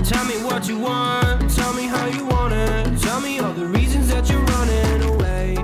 Tell me what you want, tell me how you want it, tell me all the reasons that you're running away.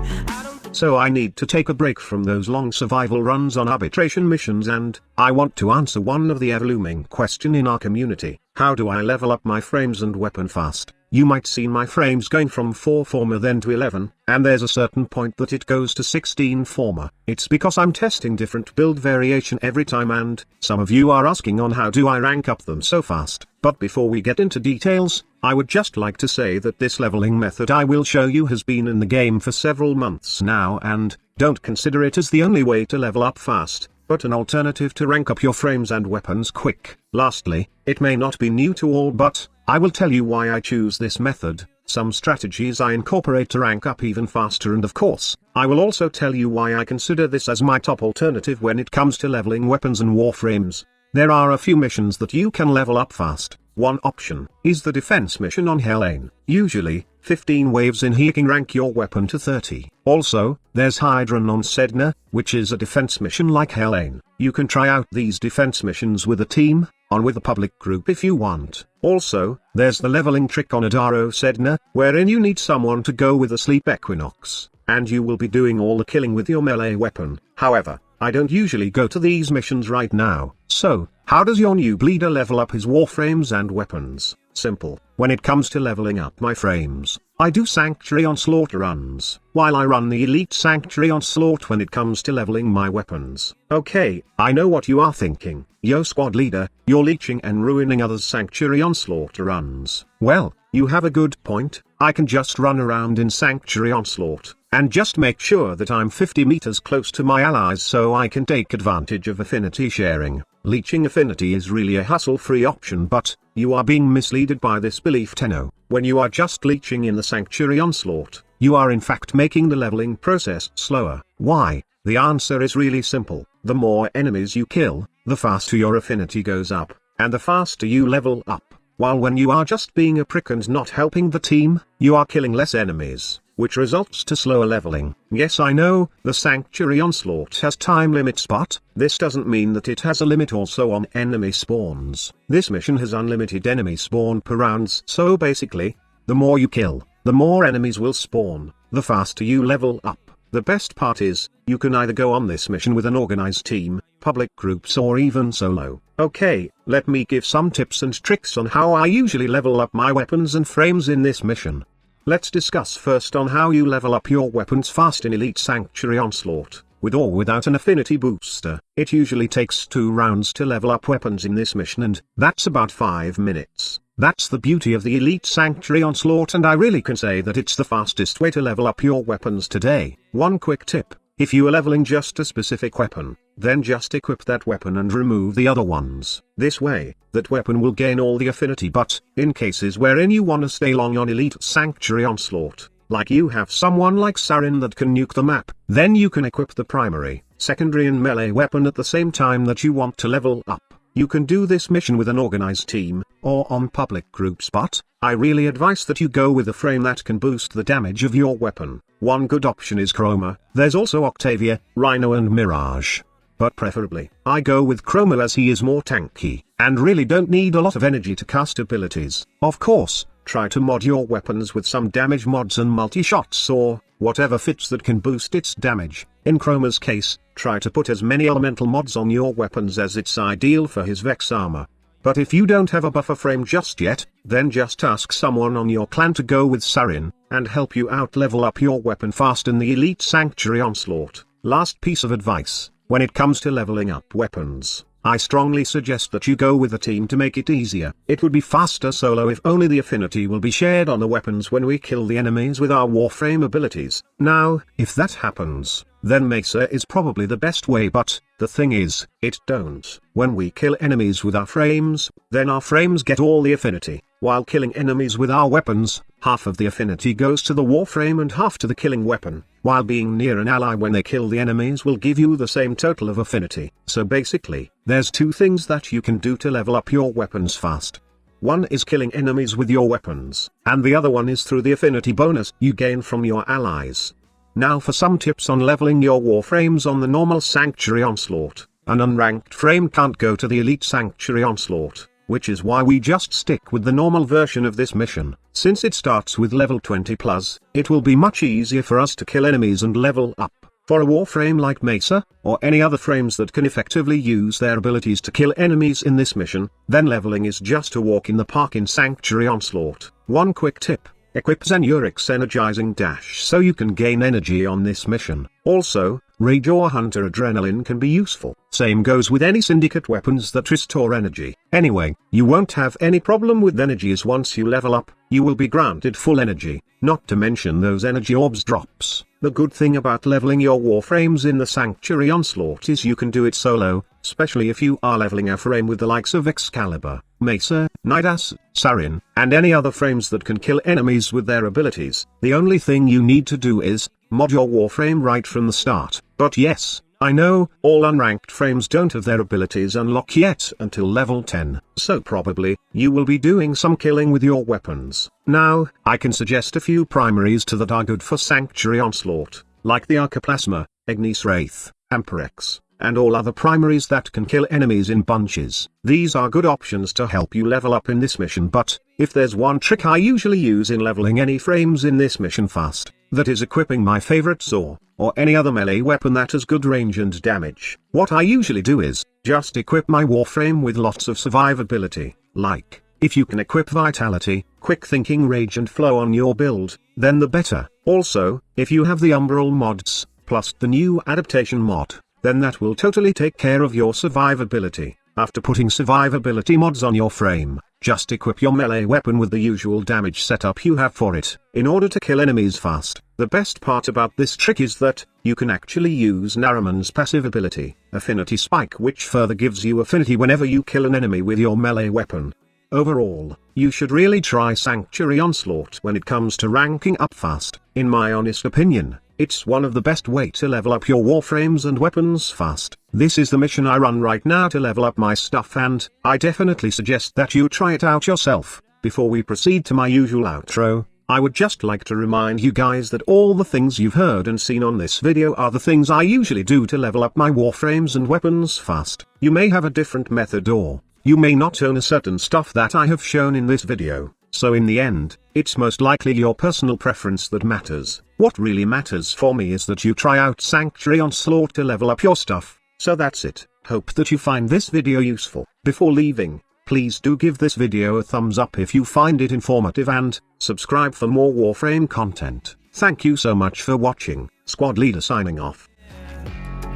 So I need to take a break from those long survival runs on arbitration missions, and I want to answer one of the ever-looming question in our community. How do I level up my frames and weapon fast? You might seen my frames going from 4 former then to 11, and there's a certain point that it goes to 16 former. It's because I'm testing different build variation every time, and some of you are asking on how do I rank up them so fast. But before we get into details, I would just like to say that this leveling method I will show you has been in the game for several months now, and don't consider it as the only way to level up fast, but an alternative to rank up your frames and weapons quick. Lastly, it may not be new to all, but I will tell you why I choose this method, some strategies I incorporate to rank up even faster, and of course, I will also tell you why I consider this as my top alternative when it comes to leveling weapons and warframes. There are a few missions that you can level up fast. One option is the defense mission on Helene. Usually, 15 waves in here can rank your weapon to 30. Also, there's Hydron on Sedna, which is a defense mission like Helene. You can try out these defense missions with a team, on with a public group if you want. Also, there's the leveling trick on Adaro Sedna, wherein you need someone to go with a sleep equinox, and you will be doing all the killing with your melee weapon. However, I don't usually go to these missions right now. So, how does your new bleeder level up his warframes and weapons? Simple. When it comes to leveling up my frames, I do Sanctuary Onslaught runs, while I run the Elite Sanctuary Onslaught when it comes to leveling my weapons. Okay, I know what you are thinking. Yo squad leader, you're leeching and ruining others' Sanctuary Onslaught runs. Well, you have a good point. I can just run around in Sanctuary Onslaught, and just make sure that I'm 50 meters close to my allies so I can take advantage of affinity sharing. Leeching affinity is really a hassle-free option, but you are being misled by this belief, Tenno. When you are just leeching in the Sanctuary Onslaught, you are in fact making the leveling process slower. Why? The answer is really simple. The more enemies you kill, the faster your affinity goes up, and the faster you level up. While when you are just being a prick and not helping the team, you are killing less enemies, which results to slower leveling. Yes, I know, the Sanctuary Onslaught has time limits, but this doesn't mean that it has a limit also on enemy spawns. This mission has unlimited enemy spawn per rounds, so basically, the more you kill, the more enemies will spawn, the faster you level up. The best part is, you can either go on this mission with an organized team, public groups, or even solo. Okay, let me give some tips and tricks on how I usually level up my weapons and frames in this mission. Let's discuss first on how you level up your weapons fast in Elite Sanctuary Onslaught. With or without an affinity booster, it usually takes 2 rounds to level up weapons in this mission, and that's about 5 minutes. That's the beauty of the Elite Sanctuary Onslaught, and I really can say that it's the fastest way to level up your weapons today. One quick tip: if you are leveling just a specific weapon, then just equip that weapon and remove the other ones. This way, that weapon will gain all the affinity, but in cases wherein you want to stay long on Elite Sanctuary Onslaught, like you have someone like Sarin that can nuke the map, then you can equip the primary, secondary and melee weapon at the same time that you want to level up. You can do this mission with an organized team, or on public groups, but I really advise that you go with a frame that can boost the damage of your weapon. One good option is Chroma. There's also Octavia, Rhino and Mirage. But preferably, I go with Chroma as he is more tanky, and really don't need a lot of energy to cast abilities. Of course, try to mod your weapons with some damage mods and multi-shots or whatever fits that can boost its damage. In Chroma's case, try to put as many elemental mods on your weapons as it's ideal for his Vex armor. But if you don't have a buffer frame just yet, then just ask someone on your clan to go with Sarin, and help you out level up your weapon fast in the Elite Sanctuary Onslaught. Last piece of advice: when it comes to leveling up weapons, I strongly suggest that you go with a team to make it easier. It would be faster solo if only the affinity will be shared on the weapons when we kill the enemies with our Warframe abilities. Now, if that happens, then Mesa is probably the best way, but the thing is, it don't. When we kill enemies with our frames, then our frames get all the affinity, while killing enemies with our weapons, half of the affinity goes to the Warframe and half to the killing weapon, while being near an ally when they kill the enemies will give you the same total of affinity. So basically, there's 2 things that you can do to level up your weapons fast. One is killing enemies with your weapons, and the other one is through the affinity bonus you gain from your allies. Now for some tips on leveling your Warframes on the normal Sanctuary Onslaught. An unranked frame can't go to the Elite Sanctuary Onslaught. which is why we just stick with the normal version of this mission. Since it starts with level 20 plus, it will be much easier for us to kill enemies and level up. For a warframe like Mesa, or any other frames that can effectively use their abilities to kill enemies in this mission, then leveling is just a walk in the park in Sanctuary Onslaught. One quick tip: equip Zenuric's energizing dash so you can gain energy on this mission. Also, Rage or Hunter Adrenaline can be useful. Same goes with any syndicate weapons that restore energy. Anyway, you won't have any problem with energies once you level up. You will be granted full energy, not to mention those energy orbs drops. The good thing about leveling your warframes in the Sanctuary Onslaught is you can do it solo, especially if you are leveling a frame with the likes of Excalibur, Mesa, Nidus, Sarin, and any other frames that can kill enemies with their abilities. The only thing you need to do is mod your warframe right from the start. But yes, I know, all unranked frames don't have their abilities unlock yet until level 10, so probably, you will be doing some killing with your weapons. Now, I can suggest a few primaries that are good for Sanctuary Onslaught, like the Archiplasma, Ignis Wraith, Amperex, and all other primaries that can kill enemies in bunches. These are good options to help you level up in this mission, but if there's one trick I usually use in leveling any frames in this mission fast, that is equipping my favorite Zor, or any other melee weapon that has good range and damage. What I usually do is, just equip my warframe with lots of survivability, like, if you can equip Vitality, Quick Thinking, Rage and Flow on your build, then the better. Also, if you have the Umbral mods, plus the new adaptation mod, then that will totally take care of your survivability. After putting survivability mods on your frame, just equip your melee weapon with the usual damage setup you have for it, in order to kill enemies fast. The best part about this trick is that, you can actually use Naraman's passive ability, Affinity Spike, which further gives you affinity whenever you kill an enemy with your melee weapon. Overall, you should really try Sanctuary Onslaught when it comes to ranking up fast. In my honest opinion, it's one of the best way to level up your warframes and weapons fast. This is the mission I run right now to level up my stuff, and I definitely suggest that you try it out yourself. Before we proceed to my usual outro, I would just like to remind you guys that all the things you've heard and seen on this video are the things I usually do to level up my warframes and weapons fast. You may have a different method, or you may not own a certain stuff that I have shown in this video, so in the end, it's most likely your personal preference that matters. What really matters for me is that you try out Sanctuary Onslaught to level up your stuff. So that's it. Hope that you find this video useful. Before leaving, please do give this video a thumbs up if you find it informative, and subscribe for more Warframe content. Thank you so much for watching. Squad Leader signing off.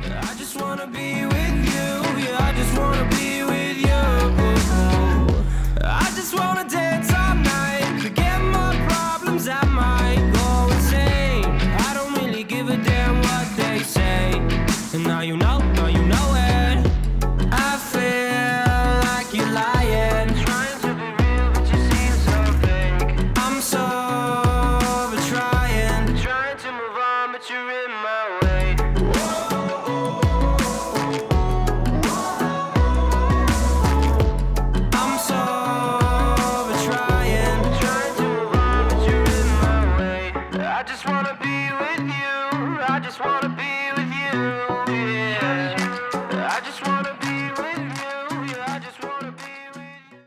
I just wanna be with you, yeah, I just wanna be with you. I just wanna dance all night, forget my problems, I might go insane. I don't really give a damn what they say, and now you know it. I feel like you're lying, trying to be real but you seem so fake. I'm so trying to move on but you're in my way.